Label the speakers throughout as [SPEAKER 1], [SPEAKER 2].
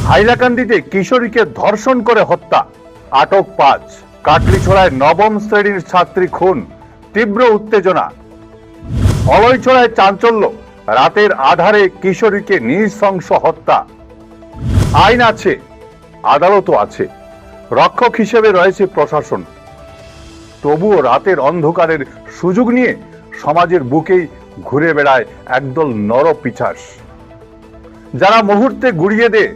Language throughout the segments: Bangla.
[SPEAKER 1] হাইলাকান্দিতে কিশোরীকে ধর্ষণ করে হত্যা, আটক 5। কাটলিছড়ায় নবম শ্রেণীর ছাত্রী খুন, তীব্র উত্তেজনা। অলইছড়ায় চাঞ্চল্য, রাতের আধারে কিশোরীকে নৃশংস হত্যা। আইন আছে, আদালতও আছে, রক্ষক হিসেবে রয়েছে প্রশাসন। তবুও রাতের অন্ধকারের সুযোগ নিয়ে সমাজের বুকেই ঘুরে বেড়ায় একদল নরপিশাচ, যারা মুহূর্তে গুড়িয়ে দেয়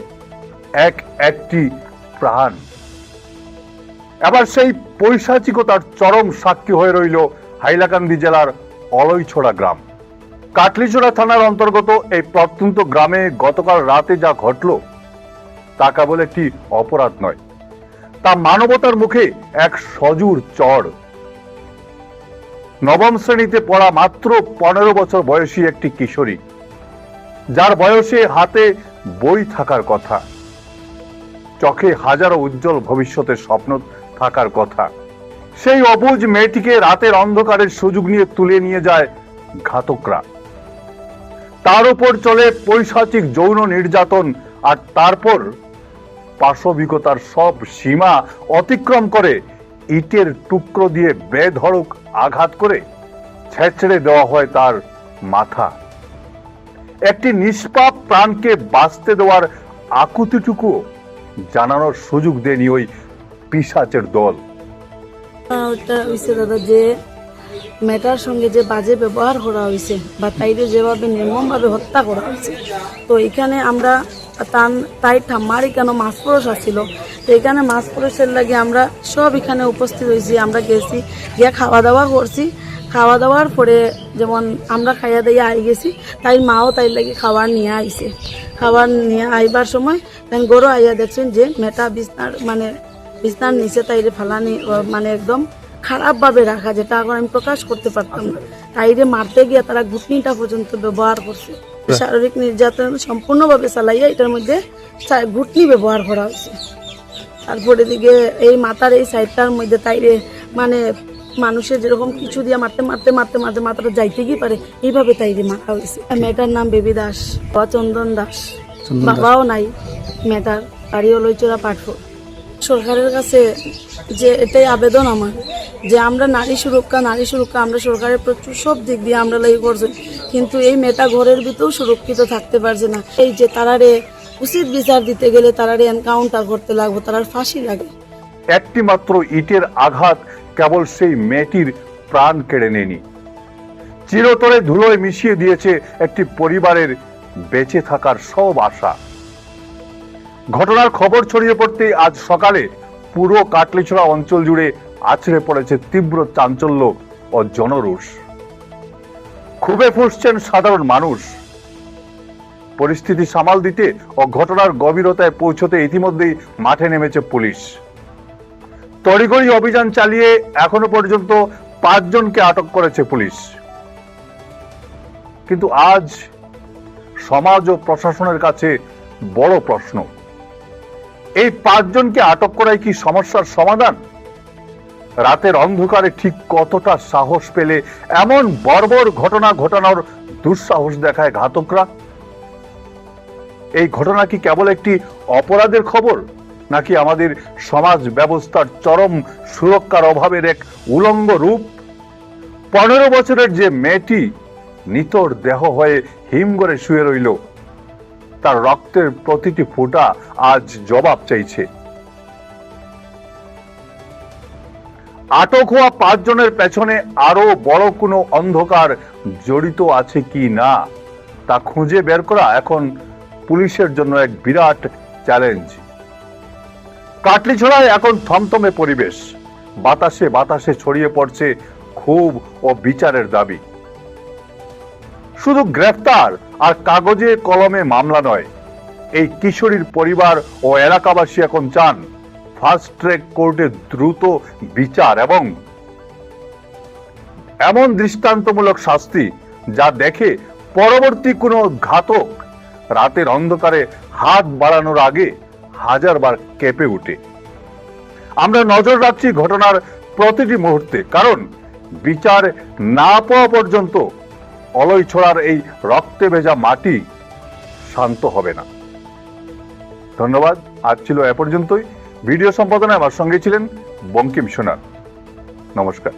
[SPEAKER 1] একটি প্রাণ। এবার সেই পৈশাচিকতার চরম সাক্ষী হয়ে রইল হাইলাকান্দি জেলার অলইছড়া গ্রাম। কাটলিছড়া থানার অন্তর্গত এই প্রত্যন্ত গ্রামে গতকাল রাতে যা ঘটল তা কেবল একটি অপরাধ নয়, তা মানবতার মুখে এক সজুর চড়। নবম শ্রেণীতে পড়া মাত্র 15 বছর বয়সী একটি কিশোরী, যার বয়সে হাতে বই থাকার কথা, চোখে হাজারো উজ্জ্বল ভবিষ্যতের স্বপ্ন থাকার কথা, সেই অবুঝ মেয়েটিকে রাতের অন্ধকারের সুযোগ নিয়ে তুলে নিয়ে যায় ঘাতকরা। তার উপর চলে পৈশাচিক যৌন নির্যাতন, আর তারপর পাশবিকতার সব সীমা অতিক্রম করে ইটের টুকরো দিয়ে বেধড়ক আঘাত করে ছেঁচড়ে দেওয়া হয় তার মাথা। একটি নিষ্পাপ প্রাণকে বাঁচতে দেওয়ার আকুতিটুকু জানানোর সুযোগ দেয়নি ওই পিশাচের দল।
[SPEAKER 2] ওটা হয়েছে দাদা, যে মেয়েটার সঙ্গে যে বাজে ব্যবহার করা হয়েছে বা তাইরে যেভাবে নির্মমভাবে হত্যা করা হয়েছে, তো এখানে আমরা তাই ঠাম্মার কেন মাছ পরশ আসছিল, তো এখানে মাছ পরশের লাগে আমরা সব এখানে উপস্থিত হয়েছি। আমরা গেছি, গিয়ে খাওয়া দাওয়া করছি। খাওয়া দাওয়ার পরে যেমন আমরা খাইয়া দিয়ে আই গেছি, তাই মাও তাই লাগে খাবার নিয়ে আইছে। খাবার নিয়ে আইবার সময় গরু আইয়া দেখছেন যে মেয়েটা বিছনার নিচে তাইরে ফালানি, মানে একদম খারাপভাবে রাখা, যেটা এখন আমি প্রকাশ করতে পারতাম না। তাইরে মারতে গিয়ে তারা ঘুটনিটা পর্যন্ত ব্যবহার করছে। শারীরিক নির্যাতন সম্পূর্ণভাবে চালাইয়া এটার মধ্যে ঘুটনি ব্যবহার করা হয়েছে। তারপরে দিকে এই মাথার এই সাইডটার মধ্যে তাইরে মানে মানুষের যেরকম কিছু দিয়ে মারতে মারতে মারতে মারতে মাথাটা যাইতে গিয়ে পারে এইভাবে তাইরে মারা হয়েছে। মেয়েটার নাম বেবি দাস, চন্দন দাস, বাবাও নাই। মেয়েটার বাড়ি অলইছড়া পাঠক। সরকারের কাছে যে এটাই আবেদন আমার, যে আমরা নারী সুরক্ষা আমরা সরকারের প্রচুর সব দিক দিয়ে আমরা লাগি করছি, কিন্তু এই মেয়েটা ঘরের ভিতরেও সুরক্ষিত থাকতে পারছে না। এই যে তারারে উচিত বিচার দিতে গেলে তারারে এনকাউন্টার করতে লাগবে, তারার ফাঁসি লাগে।
[SPEAKER 1] একটি মাত্র ইটের আঘাত কেবল সেই মেয়েটির প্রাণ কেড়ে নেয়নি, চিরতরে ধুলোয় মিশিয়ে দিয়েছে একটি পরিবারের বেঁচে থাকার সব আশা। ঘটনার খবর ছড়িয়ে পড়তে আজ সকালে পুরো কাটলিছড়া অঞ্চল জুড়ে আছড়ে পড়েছে তীব্র চাঞ্চল্য ও জনরোষ। ক্ষোভে ফুঁসছেন সাধারণ মানুষ। পরিস্থিতি সামাল দিতে ও ঘটনার গভীরতায় পৌঁছতে ইতিমধ্যেই মাঠে নেমেছে পুলিশ। তড়িঘড়ি অভিযান চালিয়ে এখনো পর্যন্ত 5 জনকে আটক করেছে পুলিশ। কিন্তু আজ সমাজ ও প্রশাসনের কাছে বড় প্রশ্ন, এই 5 জনকে আটক করাই কি সমস্যার সমাধান? রাতের অন্ধকারে ঠিক কতটা সাহস পেলে এমন বর্বর ঘটনা ঘটানোর দুঃসাহস দেখায় ঘাতকরা? এই ঘটনা কি কেবল একটি অপরাধের খবর, নাকি আমাদের সমাজ ব্যবস্থার চরম সুরক্ষার অভাবের এক উলঙ্গ রূপ? 15 বছরের যে মেয়েটি নিতর দেহ হয়ে হিমঘরে শুয়ে রইল, তার রক্তের প্রতিটি ফোঁটা আজ জবাব চাইছে। আটক হওয়া 5 জনের পেছনে আরো বড় কোনো অন্ধকার জড়িত আছে কি না তা খুঁজে বের করা এখন পুলিশের জন্য এক বিরাট চ্যালেঞ্জ। কাটলিছড়ায় এখন থমথমে পরিবেশ, বাতাসে বাতাসে ছড়িয়ে পড়ছে ক্ষোভ ও বিচারের দাবি। শুধু গ্রেফতার আর কাগজে কলমে মামলা নয়, এই কিশোরীর পরিবার ও এলাকাবাসী এখন চান ফাস্ট ট্র্যাক কোর্টে দ্রুত বিচার এবং এমন দৃষ্টান্তমূলক শাস্তি যা দেখে পরবর্তী কোনো ঘাতক রাতের অন্ধকারে হাত বাড়ানোর আগে 1000 বার কেঁপে ওঠে। আমরা নজর রাখছি ঘটনার প্রতিটি মুহূর্তে, কারণ বিচার না পাওয়া পর্যন্ত অলইছড়ার এই রক্তে ভেজা মাটি শান্ত হবে না। ধন্যবাদ। আজ ছিল এ পর্যন্তই। ভিডিও সম্পাদনায় আমার সঙ্গে ছিলেন বঙ্কিম সোনার। নমস্কার।